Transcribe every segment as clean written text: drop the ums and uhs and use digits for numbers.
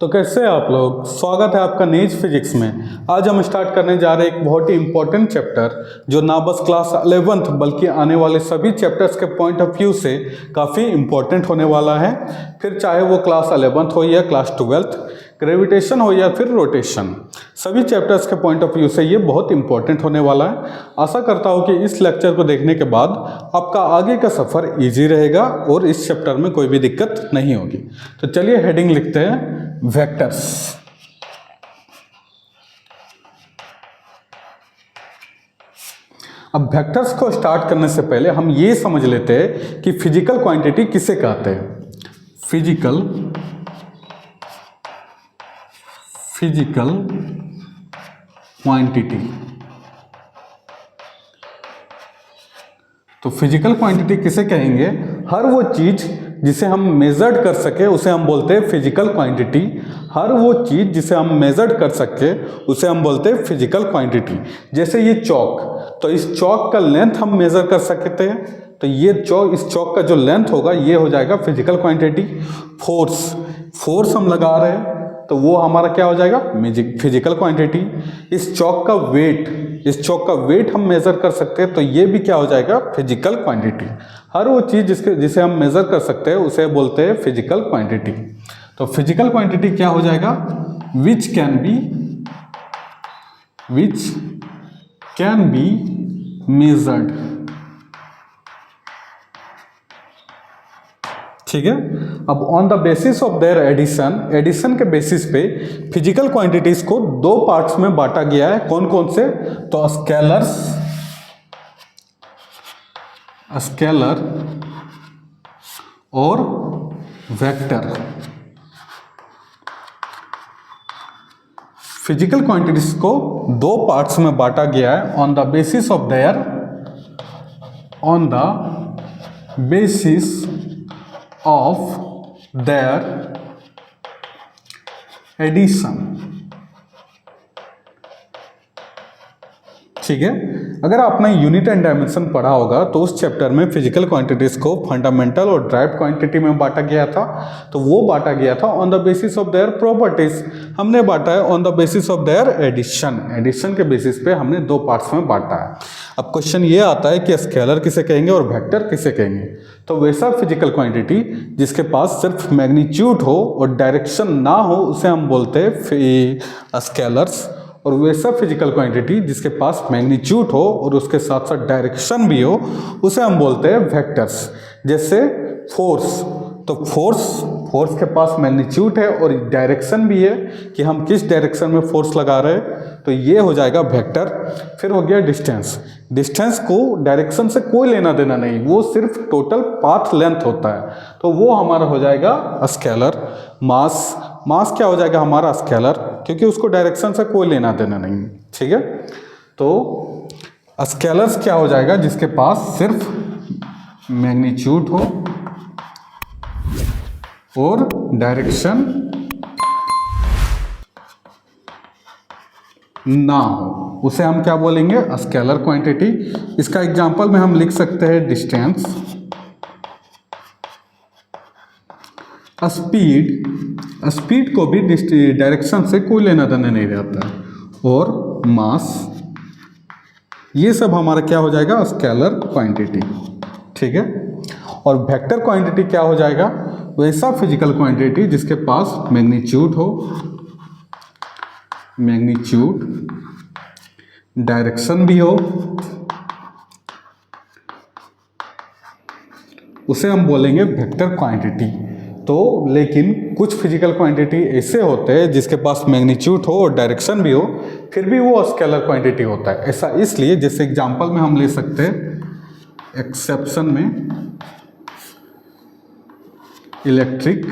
तो कैसे हैं आप लोग। स्वागत है आपका नेज फिजिक्स में। आज हम स्टार्ट करने जा रहे हैं एक बहुत ही इंपॉर्टेंट चैप्टर जो ना बस क्लास 11th बल्कि आने वाले सभी चैप्टर्स के पॉइंट ऑफ व्यू से काफ़ी इंपॉर्टेंट होने वाला है। फिर चाहे वो क्लास 11th हो या क्लास 12th, ग्रेविटेशन हो या फिर रोटेशन, सभी चैप्टर्स के पॉइंट ऑफ व्यू से ये बहुत इंपॉर्टेंट होने वाला है। आशा करता हूँ कि इस लेक्चर को देखने के बाद आपका आगे का सफ़र ईजी रहेगा और इस चैप्टर में कोई भी दिक्कत नहीं होगी। तो चलिए हेडिंग लिखते हैं, वेक्टर्स। अब वेक्टर्स को स्टार्ट करने से पहले हम ये समझ लेते हैं कि फिजिकल क्वांटिटी किसे कहते हैं। Physical quantity. तो फिजिकल क्वांटिटी किसे कहेंगे? हर वो चीज जिसे हम मेजर्ड कर सके उसे हम बोलते हैं फिजिकल क्वांटिटी। हर वो चीज जिसे हम मेजर्ड कर सके उसे हम बोलते हैं फिजिकल क्वांटिटी। जैसे ये चौक, तो इस चौक का लेंथ हम मेजर कर सकते हैं, तो ये चौक, इस चौक का जो लेंथ होगा ये हो जाएगा फिजिकल क्वांटिटी। फोर्स हम लगा रहे हैं तो वो हमारा क्या हो जाएगा? Physical quantity. इस चौक का वेट हम मेजर कर सकते हैं तो ये भी क्या हो जाएगा? Physical quantity. हर वो चीज जिसे हम मेजर कर सकते हैं उसे बोलते हैं फिजिकल क्वांटिटी। तो फिजिकल क्वांटिटी क्या हो जाएगा? Which can be measured. ठीक है। अब on the basis of their addition के बेसिस पे फिजिकल क्वांटिटीज को दो पार्ट्स में बांटा गया है। कौन कौन से? तो स्केलर और वेक्टर। फिजिकल क्वांटिटीज को दो पार्ट्स में बांटा गया है on the basis of their addition. ठीक है। अगर आपने यूनिट एंड डायमेंशन पढ़ा होगा तो उस चैप्टर में फिजिकल क्वांटिटीज को फंडामेंटल और ड्राइव क्वांटिटी में बांटा गया था। तो वो बांटा गया था on the basis of their properties. हमने बांटा है on the basis of their addition के बेसिस पे हमने दो पार्ट्स में बांटा है। अब क्वेश्चन ये आता है कि स्केलर किसे कहेंगे और वेक्टर किसे कहेंगे? तो वैसा फिजिकल क्वांटिटी जिसके पास सिर्फ मैग्नीट्यूड हो और डायरेक्शन ना हो उसे हम बोलते हैं स्केलर्स। और वैसा फिजिकल क्वांटिटी जिसके पास मैग्नीट्यूड हो और उसके साथ साथ डायरेक्शन भी हो उसे हम बोलते हैं वेक्टर्स। जैसे फोर्स, तो फोर्स के पास मैग्नीट्यूड है और डायरेक्शन भी है कि हम किस डायरेक्शन में फोर्स लगा रहे हैं, तो ये हो जाएगा वेक्टर। फिर हो गया डिस्टेंस को डायरेक्शन से कोई लेना देना नहीं, वो सिर्फ टोटल पाथ लेंथ होता है, तो वो हमारा हो जाएगा स्केलर। मास क्या हो जाएगा हमारा? स्केलर, क्योंकि उसको डायरेक्शन से कोई लेना देना नहीं। ठीक है। तो स्केलर्स क्या हो जाएगा? जिसके पास सिर्फ मैग्नीट्यूड हो और डायरेक्शन ना हो उसे हम क्या बोलेंगे? Scalar quantity. इसका एग्जांपल में हम लिख सकते हैं डिस्टेंस, स्पीड को भी डायरेक्शन से कोई लेना देना नहीं रहता, और मास, ये सब हमारा क्या हो जाएगा? Scalar quantity. ठीक है। और वेक्टर क्वांटिटी क्या हो जाएगा? वैसा फिजिकल क्वांटिटी जिसके पास मैग्नीट्यूड हो, डायरेक्शन भी हो, उसे हम बोलेंगे वेक्टर क्वांटिटी। तो लेकिन कुछ फिजिकल क्वांटिटी ऐसे होते हैं जिसके पास मैग्नीट्यूड हो और डायरेक्शन भी हो, फिर भी वो स्केलर क्वांटिटी होता है। ऐसा इसलिए, जैसे एग्जांपल में हम ले सकते हैं एक्सेप्शन में इलेक्ट्रिक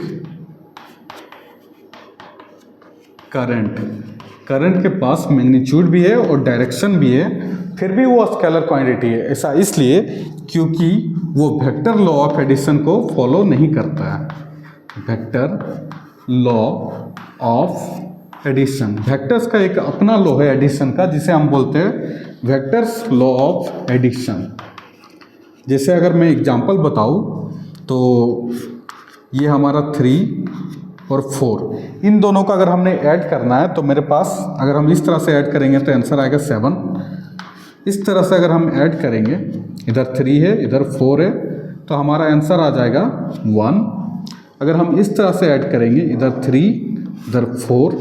करंट के पास मैग्नीट्यूड भी है और डायरेक्शन भी है, फिर भी वो स्केलर क्वांटिटी है। ऐसा इसलिए क्योंकि वो वेक्टर लॉ ऑफ एडिशन को फॉलो नहीं करता है। Vector law of addition, vectors का एक अपना लॉ है एडिशन का, जिसे हम बोलते हैं वेक्टर्स लॉ ऑफ एडिशन। जैसे अगर मैं एग्जांपल बताऊं तो ये हमारा 3 और 4, इन दोनों का अगर हमने ऐड करना है तो मेरे पास, अगर हम इस तरह से ऐड करेंगे तो आंसर आएगा 7। इस तरह से अगर हम ऐड करेंगे, इधर 3 है इधर 4 है, तो हमारा आंसर आ जाएगा 1। अगर हम इस तरह से ऐड करेंगे, इधर 3 इधर 4,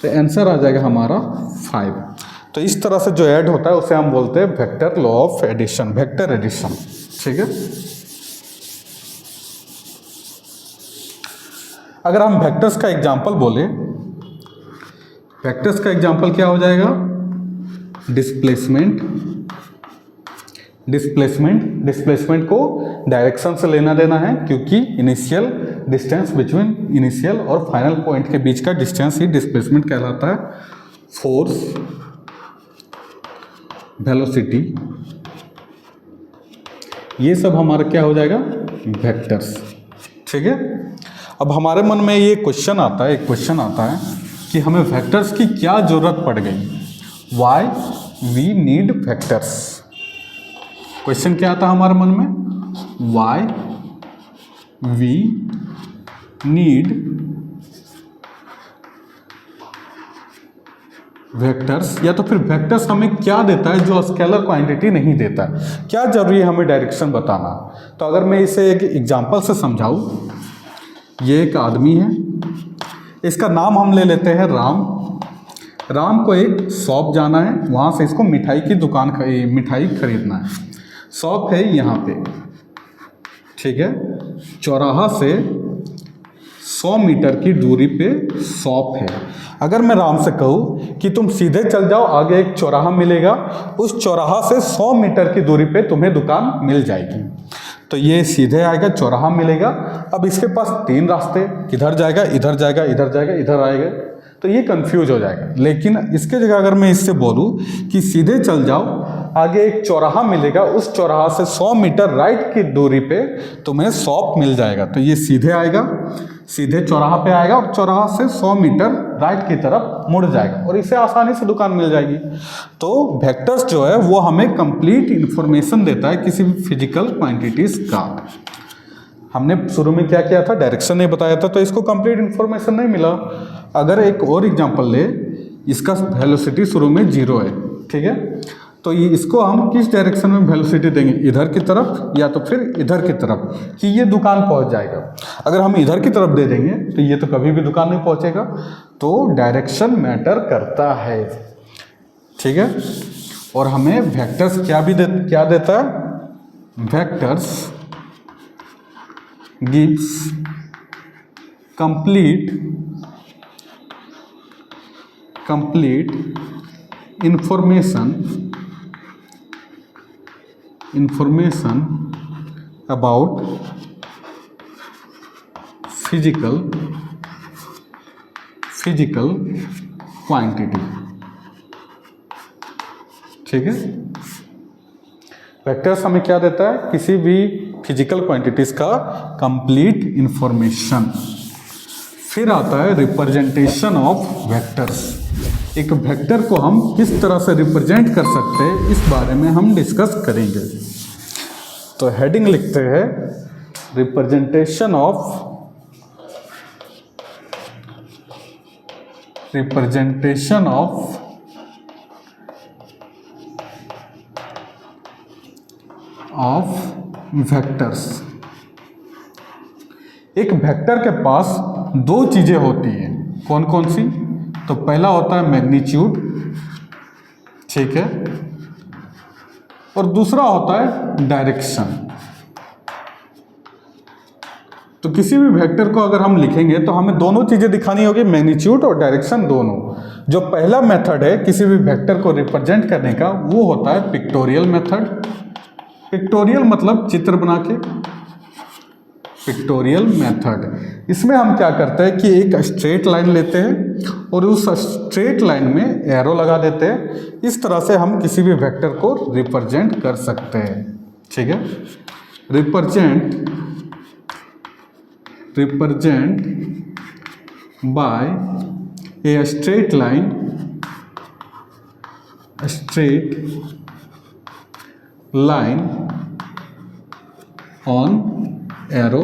तो आंसर आ जाएगा हमारा 5। तो इस तरह से जो ऐड होता है उसे हम बोलते हैं vector law of addition, vector addition. ठीक है। अगर हम वेक्टर्स का एग्जांपल बोले, वेक्टर्स का एग्जांपल क्या हो जाएगा? डिस्प्लेसमेंट। डिस्प्लेसमेंट को डायरेक्शन से लेना देना है, क्योंकि इनिशियल डिस्टेंस बिटवीन इनिशियल और फाइनल पॉइंट के बीच का डिस्टेंस ही डिस्प्लेसमेंट कहलाता है। फोर्स, वेलोसिटी, ये सब हमारा क्या हो जाएगा? वेक्टर्स। ठीक है। अब हमारे मन में ये क्वेश्चन आता है, एक क्वेश्चन आता है कि हमें वेक्टर्स की क्या जरूरत पड़ गई? Why we need vectors. Question क्या आता है हमारे मन में? वाई वी नीड वेक्टर्स, या तो फिर वेक्टर्स हमें क्या देता है जो स्केलर क्वांटिटी नहीं देता है? क्या जरूरी है हमें डायरेक्शन बताना? तो अगर मैं इसे एक एग्जांपल से समझाऊं, ये एक आदमी है, इसका नाम हम ले लेते हैं राम। राम को एक शॉप जाना है, वहाँ से इसको मिठाई की दुकान, मिठाई खरीदना है। शॉप है यहाँ पे, ठीक है। चौराहा से 100 मीटर की दूरी पे शॉप है। अगर मैं राम से कहूँ कि तुम सीधे चल जाओ, आगे एक चौराहा मिलेगा, उस चौराहा से 100 मीटर की दूरी पे तुम्हें दुकान मिल जाएगी। तो ये सीधे आएगा, चौराहा मिलेगा। अब इसके पास 3 रास्ते, किधर जाएगा, इधर जाएगा, इधर जाएगा, इधर आएगा, तो ये कंफ्यूज हो जाएगा। लेकिन इसके जगह अगर मैं इससे बोलूँ कि सीधे चल जाओ, आगे एक चौराहा मिलेगा, उस चौराहा से 100 मीटर राइट की दूरी पे तुम्हें शॉप मिल जाएगा, तो ये सीधे आएगा, सीधे चौराहा पे आएगा और चौराहा से 100 मीटर राइट की तरफ मुड़ जाएगा और इसे आसानी से दुकान मिल जाएगी। तो वेक्टर्स जो है वो हमें कंप्लीट इंफॉर्मेशन देता है किसी भी फिजिकल क्वांटिटीज का। हमने शुरू में क्या किया था? डायरेक्शन नहीं बताया था, तो इसको कंप्लीट इंफॉर्मेशन नहीं मिला। अगर एक और एग्जांपल ले, इसका वेलोसिटी शुरू में 0 है, ठीक है, तो ये इसको हम किस डायरेक्शन में वेलोसिटी देंगे? इधर की तरफ या तो फिर इधर की तरफ, कि ये दुकान पहुंच जाएगा। अगर हम इधर की तरफ दे देंगे तो ये तो कभी भी दुकान नहीं पहुंचेगा। तो डायरेक्शन मैटर करता है, ठीक है। और हमें वेक्टर्स क्या देता है? Vectors gives complete information about physical quantity। ठीक है। वेक्टर्स हमें क्या देता है? किसी भी फिजिकल क्वांटिटीज का कंप्लीट इंफॉर्मेशन। फिर आता है रिप्रेजेंटेशन ऑफ वेक्टर्स। एक वेक्टर को हम किस तरह से रिप्रेजेंट कर सकते हैं, इस बारे में हम डिस्कस करेंगे। तो हेडिंग लिखते हैं रिप्रेजेंटेशन ऑफ वेक्टर्स। एक वेक्टर के पास 2 चीजें होती हैं, कौन कौन सी? तो पहला होता है मैग्नीट्यूड, ठीक है, और दूसरा होता है डायरेक्शन। तो किसी भी वेक्टर को अगर हम लिखेंगे तो हमें दोनों चीजें दिखानी होगी, मैग्नीट्यूड और डायरेक्शन दोनों। जो पहला मेथड है किसी भी वेक्टर को रिप्रेजेंट करने का, वो होता है पिक्टोरियल मेथड। पिक्टोरियल मतलब चित्र बना के, पिक्टोरियल मेथड। इसमें हम क्या करते हैं कि एक स्ट्रेट लाइन लेते हैं और उस स्ट्रेट लाइन में एरो लगा देते हैं। इस तरह से हम किसी भी वेक्टर को रिप्रेजेंट कर सकते हैं, ठीक है। Represent by a straight line on arrow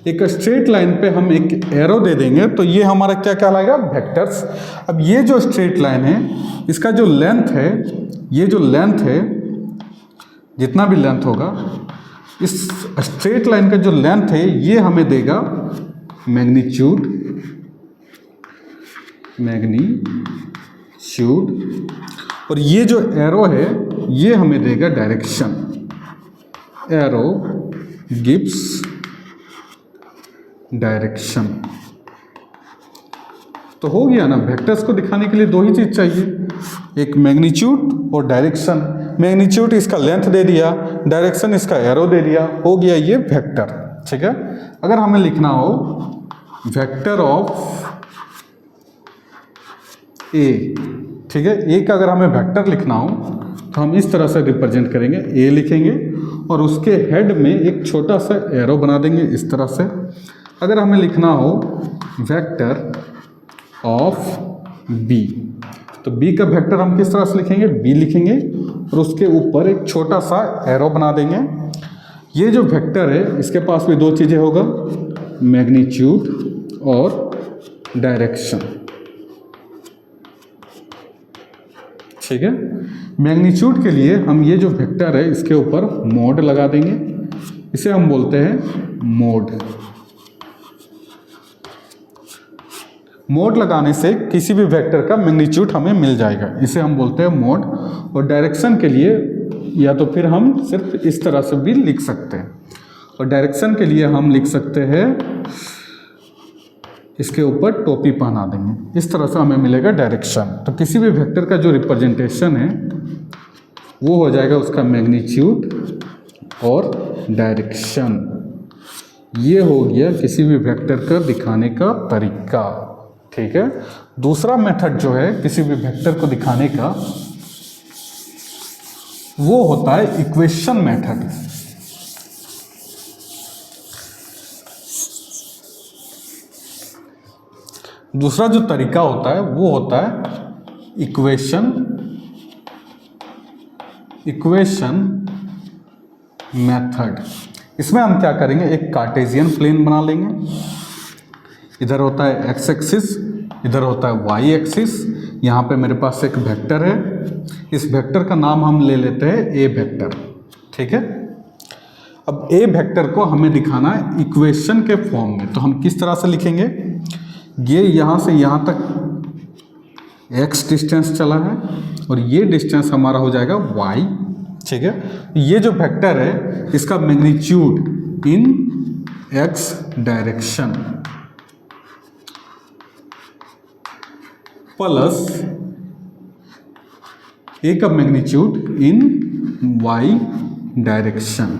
एक स्ट्रेट लाइन पे हम एक एरो दे देंगे तो ये हमारा क्या कहलाएगा, वेक्टर्स। अब ये जो स्ट्रेट लाइन है इसका जो लेंथ है, ये जो लेंथ है, जितना भी लेंथ होगा इस स्ट्रेट लाइन का जो लेंथ है ये हमें देगा मैग्नीट्यूड, और ये जो एरो है ये हमें देगा डायरेक्शन। Arrow gives direction. तो हो गया ना, वेक्टर्स को दिखाने के लिए दो ही चीज चाहिए, एक मैग्नीट्यूड और डायरेक्शन। मैग्नीट्यूड इसका लेंथ दे दिया, डायरेक्शन इसका एरो दे दिया, हो गया ये वेक्टर। ठीक है, अगर हमें लिखना हो वेक्टर ऑफ ए, ठीक है, ए का अगर हमें वेक्टर लिखना हो तो हम इस तरह से रिप्रेजेंट करेंगे, ए लिखेंगे और उसके हेड में एक छोटा सा एरो बना देंगे इस तरह से। अगर हमें लिखना हो वेक्टर ऑफ बी, तो बी का वेक्टर हम किस तरह से लिखेंगे, बी लिखेंगे और उसके ऊपर एक छोटा सा एरो बना देंगे। ये जो वेक्टर है इसके पास भी दो चीज़ें होगा, मैग्नीट्यूड और डायरेक्शन। ठीक है, मैग्नीट्यूड के लिए हम ये जो वेक्टर है इसके ऊपर मोड लगा देंगे, इसे हम बोलते हैं मोड। मोड लगाने से किसी भी वेक्टर का मैग्नीट्यूड हमें मिल जाएगा, इसे हम बोलते हैं मोड। और डायरेक्शन के लिए या तो फिर हम सिर्फ इस तरह से भी लिख सकते हैं, और डायरेक्शन के लिए हम लिख सकते हैं इसके ऊपर टोपी पहना देंगे, इस तरह से हमें मिलेगा डायरेक्शन। तो किसी भी वेक्टर का जो रिप्रेजेंटेशन है वो हो जाएगा उसका मैग्नीट्यूड और डायरेक्शन। ये हो गया किसी भी वेक्टर का दिखाने का तरीका। ठीक है, दूसरा मेथड जो है किसी भी वेक्टर को दिखाने का वो होता है इक्वेशन मेथड। दूसरा जो तरीका होता है वो होता है इक्वेशन मेथड। इसमें हम क्या करेंगे, एक कार्टेशियन प्लेन बना लेंगे, इधर होता है एक्स एक्सिस, इधर होता है वाई एक्सिस। यहाँ पे मेरे पास एक वेक्टर है, इस वेक्टर का नाम हम ले लेते हैं ए वेक्टर। ठीक है, अब ए वेक्टर को हमें दिखाना है इक्वेशन के फॉर्म में, तो हम किस तरह से लिखेंगे, ये यहाँ से यहाँ तक x डिस्टेंस चला है और ये डिस्टेंस हमारा हो जाएगा y। ठीक है, ये जो वेक्टर है इसका magnitude in x direction plus a का मैग्नीट्यूड इन y डायरेक्शन।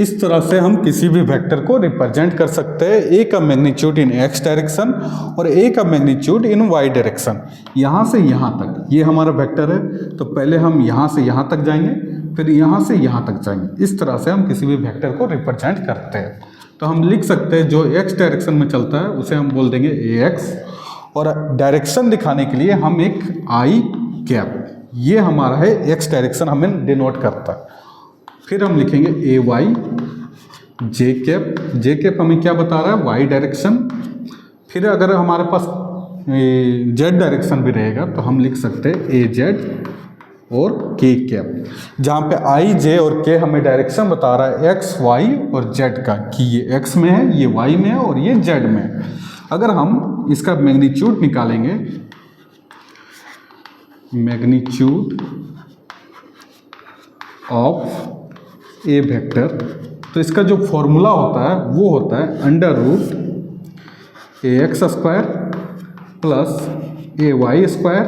इस तरह से हम किसी भी वेक्टर को रिप्रेजेंट कर सकते हैं, ए का मैग्नीट्यूड इन एक्स डायरेक्शन और ए का मैग्नीट्यूड इन वाई डायरेक्शन। यहाँ से यहाँ तक ये हमारा वेक्टर है, तो पहले हम यहाँ से यहाँ तक जाएंगे, फिर यहाँ से यहाँ तक जाएंगे। इस तरह से हम किसी भी वेक्टर को रिप्रेजेंट करते हैं। तो हम लिख सकते हैं जो एक्स डायरेक्शन में चलता है उसे हम बोल देंगे ए एक्स, और डायरेक्शन दिखाने के लिए हम एक आई कैप, ये हमारा है एक्स डायरेक्शन हमें डिनोट करता है। फिर हम लिखेंगे ए वाई जे कैप, जे कैप हमें क्या बता रहा है, वाई डायरेक्शन। फिर अगर हमारे पास जेड डायरेक्शन भी रहेगा तो हम लिख सकते हैं ए जेड और के कैप, जहाँ पे आई जे और के हमें डायरेक्शन बता रहा है एक्स वाई और जेड का, कि ये एक्स में है, ये वाई में है और ये जेड में है। अगर हम इसका मैग्नीट्यूड निकालेंगे, मैग्नीट्यूड ऑफ ए वेक्टर, तो इसका जो फॉर्मूला होता है वो होता है अंडर रूट ए एक्स स्क्वायर प्लस ए वाई स्क्वायर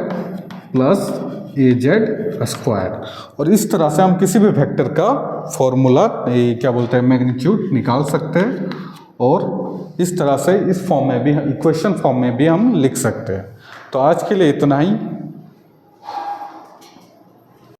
प्लस ए जेड स्क्वायर। और इस तरह से हम किसी भी वेक्टर का फॉर्मूला क्या बोलते हैं मैग्नीट्यूड निकाल सकते हैं, और इस तरह से इस फॉर्म में भी, इक्वेशन फॉर्म में भी हम लिख सकते हैं। तो आज के लिए इतना ही।